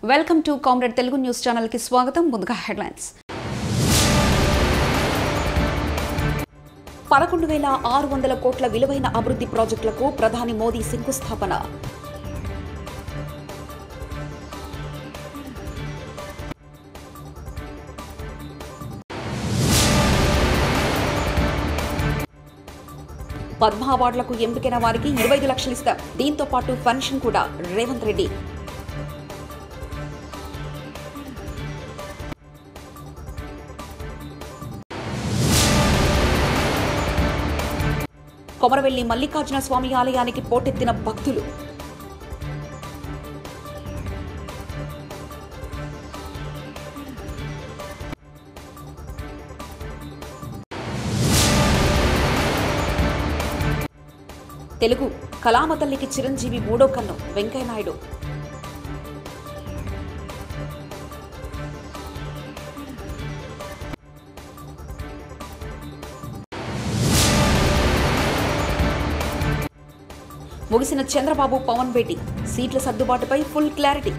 Welcome to comrade Telugu news channel కి స్వాగతం. ముందుగా హెడ్లైన్స్. 11,600 కోట్ల విలువైన అభివృద్ధి ప్రాజెక్టులకు ప్రధాని మోదీ శంకుస్థాపన. పద్మ అవార్డులకు ఎంపికైన వారికి 25 లక్షలు ఇస్తాం. దీంతో పాటు పెన్షన్ కూడా. రేవంత్ రెడ్డి. కొమరవెల్లి మల్లికార్జున స్వామి ఆలయానికి పోటెత్తిన భక్తులు. తెలుగు కళామ తల్లికి చిరంజీవి మూడో కన్ను. వెంకయ్యనాయుడు. ముగిసిన చంద్రబాబు పవన్ భేటీ. సీట్ల సర్దుబాటుపై ఫుల్ క్లారిటీ.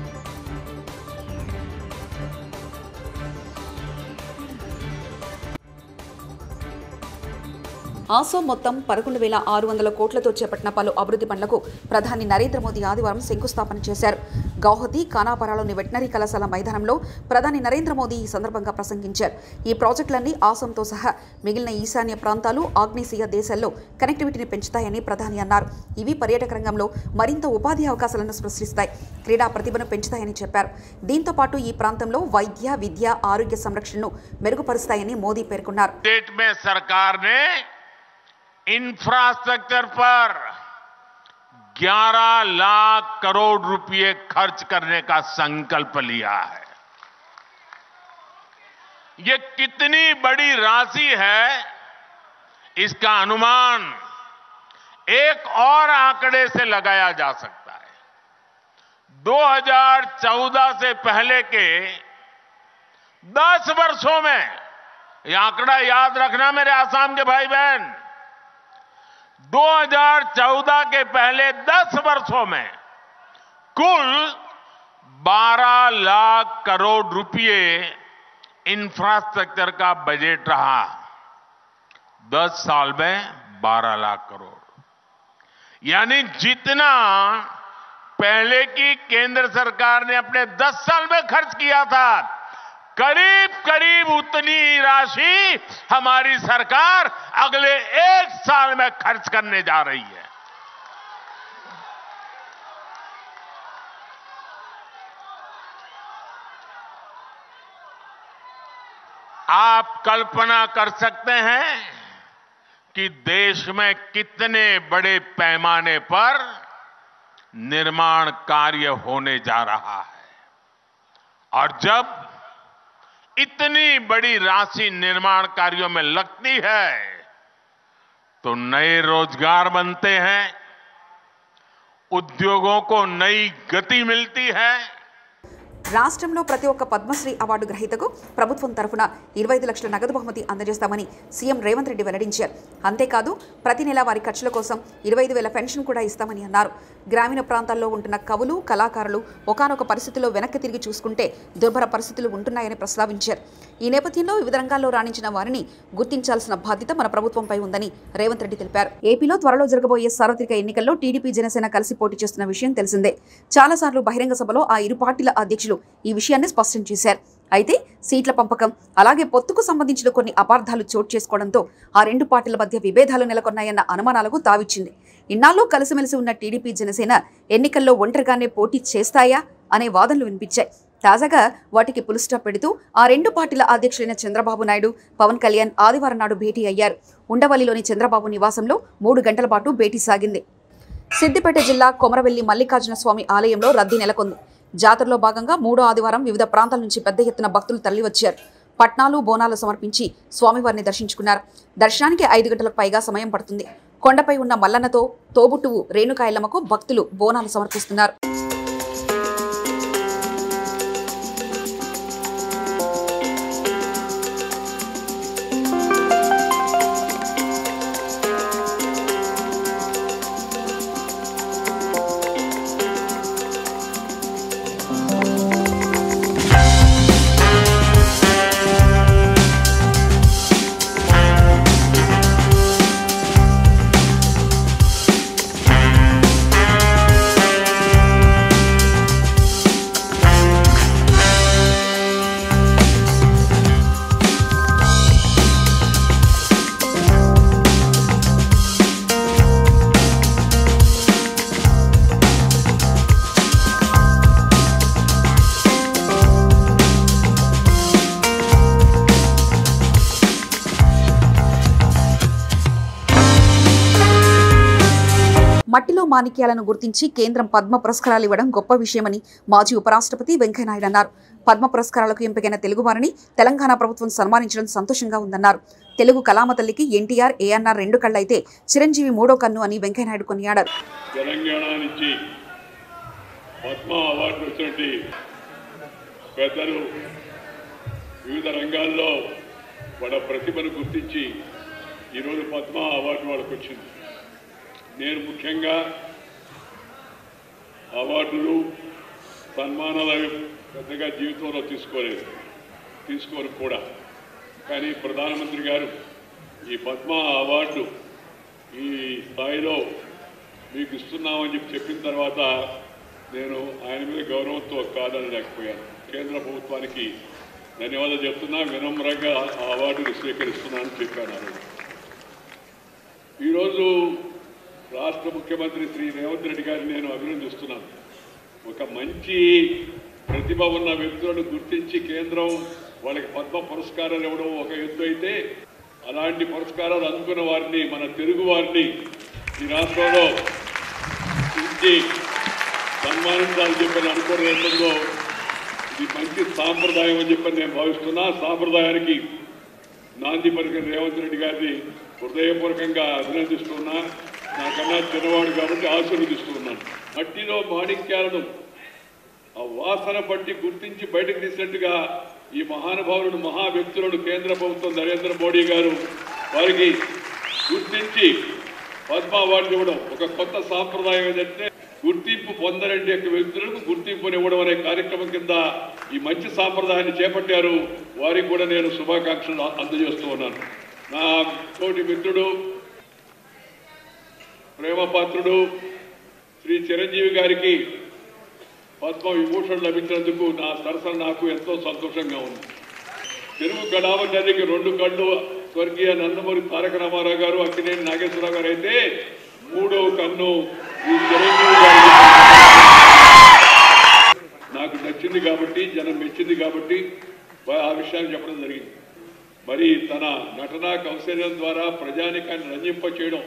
ఆసోం మొత్తం 11,600 కోట్లతో చేపట్టిన పలు అభివృద్ధి పనులకు ప్రధాని నరేంద్ర మోదీ ఆదివారం శంకుస్థాపన చేశారు. గౌహతి ఖానాపారాలోని వెటనరీ కళాశాల మైదానంలో ప్రధాని నరేంద్ర మోదీ ఈ సందర్భంగా ప్రసంగించారు. ఈ ప్రాజెక్టులన్నీ ఆసోంతో సహా మిగిలిన ఈశాన్య ప్రాంతాలు, ఆగ్నేసియా దేశాల్లో కనెక్టివిటీని పెంచుతాయని ప్రధాని అన్నారు. ఇవి పర్యాటక రంగంలో మరింత ఉపాధి అవకాశాలను సృష్టిస్తాయి, క్రీడా ప్రతిభను పెంచుతాయని చెప్పారు. దీంతో పాటు ఈ ప్రాంతంలో వైద్య, విద్య, ఆరోగ్య సంరక్షణను మెరుగుపరుస్తాయని మోదీ పేర్కొన్నారు. इंफ्रास्ट्रक्चर पर 11 लाख करोड़ रुपए खर्च करने का संकल्प लिया है. ये कितनी बड़ी राशि है, इसका अनुमान एक और आंकड़े से लगाया जा सकता है. 2014 से पहले के 10 वर्षों में, ये आंकड़ा याद रखना मेरे आसाम के भाई बहन, 2014 के पहले 10 वर्षों में कुल 12 लाख करोड़ रुपए इंफ्रास्ट्रक्चर का बजट रहा. 10 साल में 12 लाख करोड़, यानी जितना पहले की केंद्र सरकार ने अपने 10 साल में खर्च किया था, करीब करीब उतनी राशि हमारी सरकार अगले 1 साल में खर्च करने जा रही है. आप कल्पना कर सकते हैं कि देश में कितने बड़े पैमाने पर निर्माण कार्य होने जा रहा है. और जब इतनी बड़ी राशि निर्माण कार्यों में लगती है तो नए रोजगार बनते हैं, उद्योगों को नई गति मिलती है. రాష్ట్రంలో ప్రతి ఒక్క పద్మశ్రీ అవార్డు గ్రహీతకు ప్రభుత్వం తరఫున 25 లక్షల నగదు బహుమతి అందజేస్తామని సీఎం రేవంత్ రెడ్డి వెల్లడించారు. అంతేకాదు ప్రతి నెల వారి ఖర్చుల కోసం 25,000 పెన్షన్ కూడా ఇస్తామని అన్నారు. గ్రామీణ ప్రాంతాల్లో ఉంటున్న కవులు, కళాకారులు ఒకానొక పరిస్థితుల్లో వెనక్కి తిరిగి చూసుకుంటే దుర్భర పరిస్థితులు ఉంటున్నాయని ప్రస్తావించారు. ఈ నేపథ్యంలో వివిధ రంగాల్లో రాణించిన వారిని గుర్తించాల్సిన బాధ్యత మన ప్రభుత్వంపై ఉందని రేవంత్ రెడ్డి తెలిపారు. ఏపీలో త్వరలో జరగబోయే సార్వత్రిక ఎన్నికల్లో టీడీపీ, జనసేన కలిసి పోటీ చేస్తున్న విషయం తెలిసిందే. చాలాసార్లు బహిరంగ సభలో ఆ ఇరు పార్టీల అధ్యక్షులు ఈ విషయాన్ని స్పష్టం చేశారు. అయితే సీట్ల పంపకం, అలాగే పొత్తుకు సంబంధించిన కొన్ని అపార్థాలు చోటు చేసుకోవడంతో ఆ రెండు పార్టీల మధ్య విభేదాలు నెలకొన్నాయన్న అనుమానాలకు తావిచ్చింది. ఇన్నాళ్ళు కలిసిమెలిసి ఉన్న టీడీపీ, జనసేన ఎన్నికల్లో ఒంటరిగానే పోటీ చేస్తాయా అనే వాదనలు వినిపించాయి. తాజాగా వాటికి పుల్ స్టాప్ పెడుతూ ఆ రెండు పార్టీల అధ్యక్షులైన చంద్రబాబు నాయుడు, పవన్ కళ్యాణ్ ఆదివారం నాడు భేటీ అయ్యారు. ఉండవల్లిలోని చంద్రబాబు నివాసంలో 3 గంటల పాటు భేటీ సాగింది. సిద్దిపేట జిల్లా కొమరవెల్లి మల్లికార్జున స్వామి ఆలయంలో రద్దీ నెలకొంది. జాతరలో భాగంగా 3వ ఆదివారం వివిధ ప్రాంతాల నుంచి పెద్ద ఎత్తున భక్తులు తరలివచ్చారు. పట్నాలు, బోనాలు సమర్పించి స్వామివారిని దర్శించుకున్నారు. దర్శనానికి 5 గంటలకు పైగా సమయం పడుతుంది. కొండపై ఉన్న మల్లన్నతో తోబుట్టువు రేణుకాయలమ్మకు భక్తులు బోనాలు సమర్పిస్తున్నారు. మాణిక్యాలను గుర్తించి కేంద్రం పద్మ పురస్కారాలు ఇవ్వడం గొప్ప విషయమని మాజీ ఉపరాష్ట్రపతి వెంకయ్యనాయుడు అన్నారు. పద్మ పురస్కారాలకు ఎంపికైన తెలుగు వారిని తెలంగాణ ప్రభుత్వం సన్మానించడం సంతోషంగా ఉందన్నారు. తెలుగు కళామ తల్లికి ఎన్టీఆర్, ఏఎన్ఆర్ రెండు కళ్ళైతే చిరంజీవి మూడో కన్ను అని వెంకయ్యనాయుడు కొనియాడారు. తెలంగాణ నుంచి పద్మ అవార్డు వచ్చినట్టు పెద్దలు వివిధ రంగాల్లో వాళ్ళ ప్రతిభను గుర్తించి ఈరోజు పద్మ అవార్డు వాళ్ళకు వచ్చింది. నేను ముఖ్యంగా అవార్డులు సన్మానాలు పెద్దగా జీవితంలో తీసుకోరు కూడా. కానీ ప్రధానమంత్రి గారు ఈ పద్మ అవార్డు ఈ స్థాయిలో మీకు ఇస్తున్నామని చెప్పిన తర్వాత నేను ఆయన మీద గౌరవంతో కాదనలేకపోయాను. కేంద్ర ప్రభుత్వానికి ధన్యవాదాలు చెప్తున్నా, వినమ్రంగా ఆ అవార్డును స్వీకరిస్తున్నానని చెప్పాను. ఈరోజు రాష్ట్ర ముఖ్యమంత్రి శ్రీ రేవంత్ రెడ్డి గారిని నేను అభినందిస్తున్నాను. ఒక మంచి ప్రతిభ ఉన్న వ్యక్తులను గుర్తించి కేంద్రం వాళ్ళకి పద్మ పురస్కారాలు ఇవ్వడం ఒక ఎత్తు అయితే, అలాంటి పురస్కారాలు అందుకున్న వారిని, మన తెలుగు వారిని ఈ రాష్ట్రంలో ఇచ్చి సన్మానించాలని చెప్పని అనుకోవడం ఏంటో ఇది మంచి సాంప్రదాయం అని చెప్పని నేను భావిస్తున్నా. సాంప్రదాయానికి నాంది పలికిన రేవంత్ రెడ్డి గారిని హృదయపూర్వకంగా అభినందిస్తున్నా. నాకన్నా చిన్నవాడు కాబట్టి ఆశీర్వదిస్తున్నాను. మట్టిలో మాణిక్యాలను ఆ వాసన పట్టి గుర్తించి బయటకు తీసినట్టుగా ఈ మహానుభావులను, మహా వ్యక్తులను కేంద్ర ప్రభుత్వం నరేంద్ర మోడీ గారు వారికి గుర్తించి పద్మ అవార్డు ఇవ్వడం ఒక కొత్త సాంప్రదాయం. ఏంటంటే గుర్తింపు పొందరండి వ్యక్తులకు గుర్తింపునివ్వడం అనే కార్యక్రమం కింద ఈ మంచి సాంప్రదాయాన్ని చేపట్టారు. వారికి కూడా నేను శుభాకాంక్షలు అందజేస్తూ ఉన్నాను. నా తోటి మిత్రుడు, ప్రేమపాత్రుడు శ్రీ చిరంజీవి గారికి పద్మ విభూషణ్ లభించినందుకు నా సరసన నాకు ఎంతో సంతోషంగా ఉంది. తెలుగు కళామ తల్లికి రెండు కళ్ళు స్వర్గీయ నందమూరి తారక రామారావు గారు, అక్కినేని నాగేశ్వరరావు గారు అయితే మూడవ కన్ను ఈ చిరంజీవి గారికి నాకు నచ్చింది కాబట్టి, జనం మెచ్చింది కాబట్టి ఆ విషయాన్ని చెప్పడం జరిగింది. మరి తన నటనా కౌశల్యం ద్వారా ప్రజానికాన్ని రంజింప చేయడం,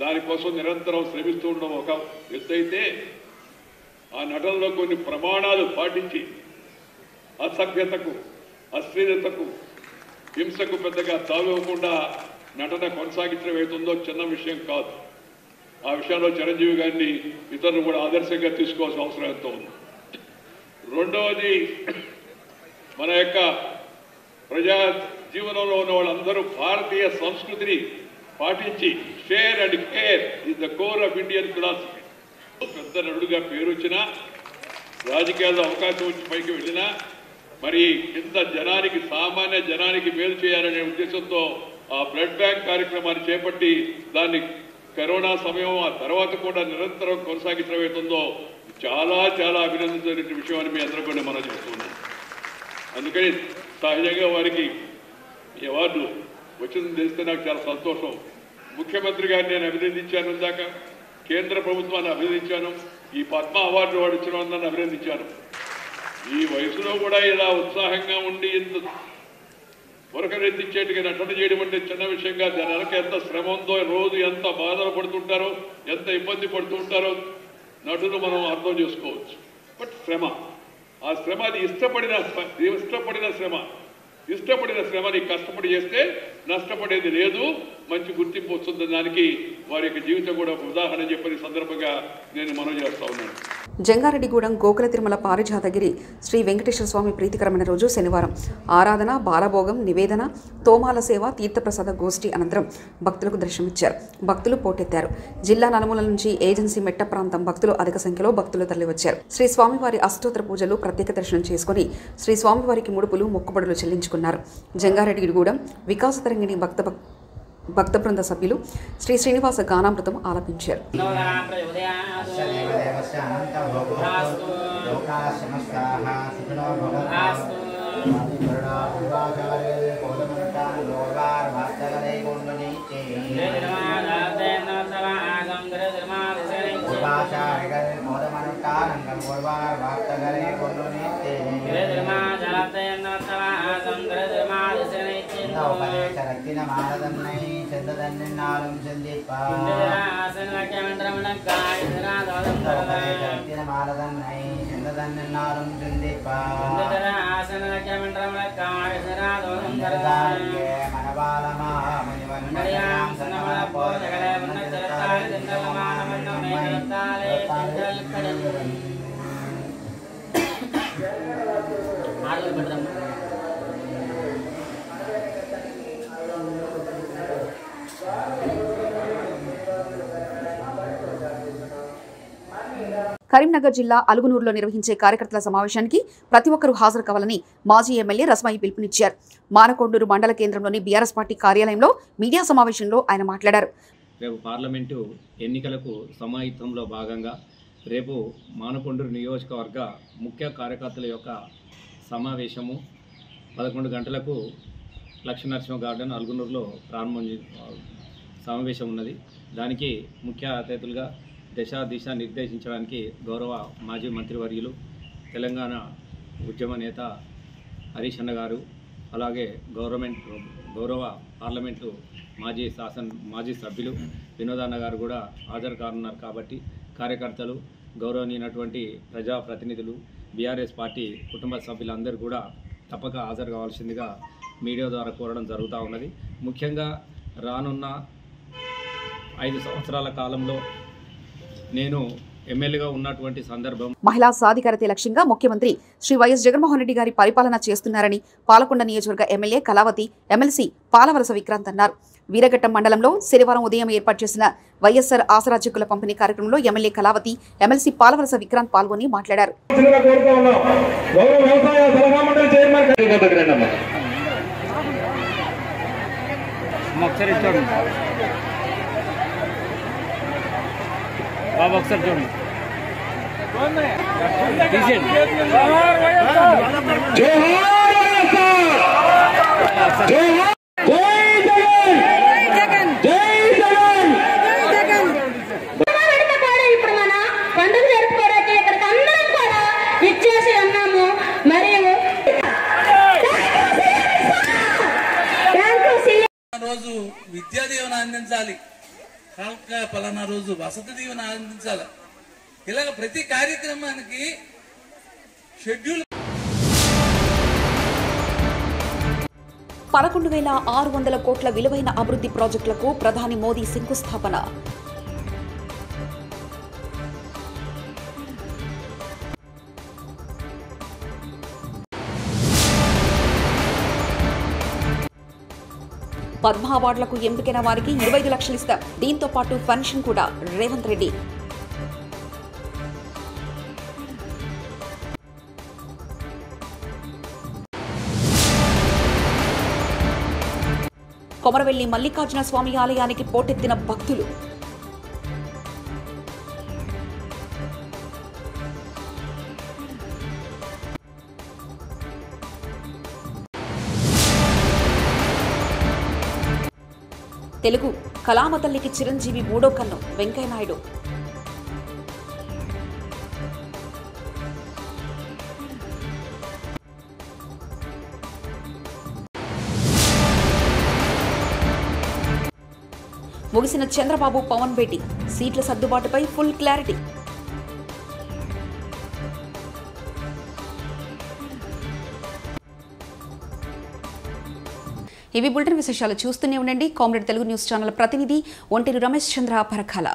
దానికోసం నిరంతరం శ్రమిస్తూ ఉండడం ఒక ఎత్తైతే, ఆ నటనలో కొన్ని ప్రమాణాలు పాటించి అసభ్యతకు, అశ్లీలతకు, హింసకు పెద్దగా తావివ్వకుండా నటన కొనసాగించడం ఏతుందో చిన్న విషయం కాదు. ఆ విషయంలో చిరంజీవి గారిని ఇతరులు కూడా ఆదర్శంగా తీసుకోవాల్సిన అవసరం ఎంతో ఉంది. రెండవది, మన యొక్క ప్రజా జీవనంలో ఉన్న వాళ్ళందరూ భారతీయ సంస్కృతిని పాటించి share and care is the core of Indian philosophy. పెద్ద నటుడుగా పేరు వచ్చినా, రాజకీయాల్లో అవకాశం వచ్చి పైకి వెళ్ళినా, మరి ఇంత జనానికి, సామాన్య జనానికి మేలు చేయాలనే ఉద్దేశంతో ఆ బ్లడ్ బ్యాంక్ కార్యక్రమాన్ని చేపట్టి దాన్ని కరోనా సమయం ఆ తర్వాత కూడా నిరంతరం కొనసాగించడం అవుతుందో చాలా చాలా అభినందించిన విషయం అని మీ అందరూ కూడా మనం చేస్తున్నాం. అందుకని సహజంగా వారికి ఈ అవార్డు వచ్చిందని తెలిస్తే నాకు చాలా సంతోషం. ముఖ్యమంత్రి గారిని నేను అభినందించాను, ఇందాక కేంద్ర ప్రభుత్వాన్ని అభినందించాను, ఈ పద్మ అవార్డు వాడు ఇచ్చిన నన్ను అభినందించాను. ఈ వయసులో కూడా ఇలా ఉత్సాహంగా ఉండి ఇంత ఉరకరెత్తించేట్టుగా నటన చేయడం అంటే చిన్న విషయంగా, జనాలకు ఎంత శ్రమ ఉందో, రోజు ఎంత బాధలు పడుతుంటారో, ఎంత ఇబ్బంది పడుతుంటారో నటులు మనం అర్థం చేసుకోవచ్చు. బట్ శ్రమ, ఆ శ్రమ అది ఇష్టపడిన శ్రమని కష్టపడి చేస్తే నష్టపడేది లేదు, మంచి గుర్తింపు వస్తుంది. దానికి వారి యొక్క జీవితం కూడా ఒక ఉదాహరణ చెప్పని సందర్భంగా నేను మనవి చేస్తా ఉన్నాను. జంగారెడ్డిగూడెం గోకుల తిరుమల పారిజాతగిరి శ్రీ వెంకటేశ్వర స్వామి ప్రీతికరమైన రోజు శనివారం ఆరాధన, బాలభోగం, నివేదన, తోమాల సేవ, తీర్థప్రసాద గోష్ఠి అనంతరం భక్తులకు దర్శనమిచ్చారు. భక్తులు పోటెత్తారు. జిల్లా నలుమూలల నుంచి ఏజెన్సీ మెట్ట ప్రాంతం భక్తులు అధిక సంఖ్యలో భక్తులు తరలివచ్చారు. శ్రీ స్వామివారి అష్టోత్తర పూజలు, ప్రత్యేక దర్శనం చేసుకుని శ్రీ స్వామివారికి ముడుపులు, మొక్కుబడులు చెల్లించుకున్నారు. జంగారెడ్డిగూడెం వికాస తరంగిణి భక్త బృంద సభ్యులు శ్రీ శ్రీనివాస గానామృతం ఆలపించారు. కరీంనగర్ జిల్లా అలుగునూరులో నిర్వహించే కార్యకర్తల సమావేశానికి ప్రతి ఒక్కరూ హాజరు కావాలని మాజీ ఎమ్మెల్యే రస్మయ్య పిలుపునిచ్చారు. మానకొండూరు మండల కేంద్రంలోని బీఆర్ఎస్ పార్టీ కార్యాలయంలో మీడియా సమావేశంలో ఆయన మాట్లాడారు. రేపు పార్లమెంటు ఎన్నికలకు సమాయత్తంలో భాగంగా రేపు మానకొండూరు నియోజకవర్గ ముఖ్య కార్యకర్తల యొక్క సమావేశము 11 గంటలకు లక్ష్మీనరసింహ గార్డెన్ అలుగునూరులో సమావేశం ఉన్నది. దానికి ముఖ్య అతిథులుగా దిశ నిర్దేశించడానికి గౌరవ మాజీ మంత్రివర్యులు తెలంగాణ ఉద్యమ నేత హరీష్ అన్న గారు, అలాగే గౌరవ పార్లమెంటు మాజీ సభ్యులు వినోదన్న గారు కూడా హాజరు కానున్నారు. కాబట్టి కార్యకర్తలు, గౌరవనీయమైనటువంటి ప్రజాప్రతినిధులు, బీఆర్ఎస్ పార్టీ కుటుంబ సభ్యులందరూ కూడా తప్పక హాజరు కావాల్సిందిగా మీడియా ద్వారా కోరడం జరుగుతూ ఉన్నది. ముఖ్యంగా రానున్న 5 సంవత్సరాల కాలంలో నేను ఎమ్మెల్యేగా ఉన్నటువంటి సందర్భం మహిళా సాధికారతే లక్ష్యంగా ముఖ్యమంత్రి శ్రీ వైఎస్ జగన్మోహన్ రెడ్డి గారి పరిపాలన చేస్తున్నారని పాలకొండ నియోజకవర్గ ఎమ్మెల్యే కళావతి, ఎమ్మెల్సీ పాలవలస విక్రాంత్ అన్నారు. వీరఘట్టం మండలంలో శనివారం ఉదయం ఏర్పాటు చేసిన వైఎస్ఆర్ ఆసరా చెక్కుల పంపిణీ కార్యక్రమంలో ఎమ్మెల్యే కళావతి, ఎమ్మెల్సీ పాలవలస విక్రాంత్ పాల్గొని మాట్లాడారు. రోజు విద్యా దీవెన అందించాలి, పలానా రోజు వసతి దీవెన అందించాలి. ఇలాగ ప్రతి కార్యక్రమానికి షెడ్యూల్. 11,600 కోట్ల విలువైన అభివృద్ధి ప్రాజెక్టులకు ప్రధాని మోదీ శంకుస్థాపన. పద్మ అవార్డులకు ఎంపికైన వారికి 25 లక్షలు ఇస్తారు. దీంతో పాటు పెన్షన్ కూడా. రేవంత్ రెడ్డి కొమరవెల్లి మల్లికార్జున స్వామి ఆలయానికి పోటెత్తిన భక్తులు. తెలుగు కళామ తల్లికి చిరంజీవి 3వ కన్ను. వెంకయ్యనాయుడు ముగిసిన చంద్రబాబు పవన్ భేటీ. సీట్ల సర్దుబాటుపై ఫుల్ క్లారిటీ. ఇవి బులెటిన్ విశేషాలు. చూస్తూనే ఉండండి కామ్రేడ్ తెలుగు న్యూస్ ఛానల్ ప్రతినిధి ఒంటేరు రమేష్ చంద్ర పరకాల.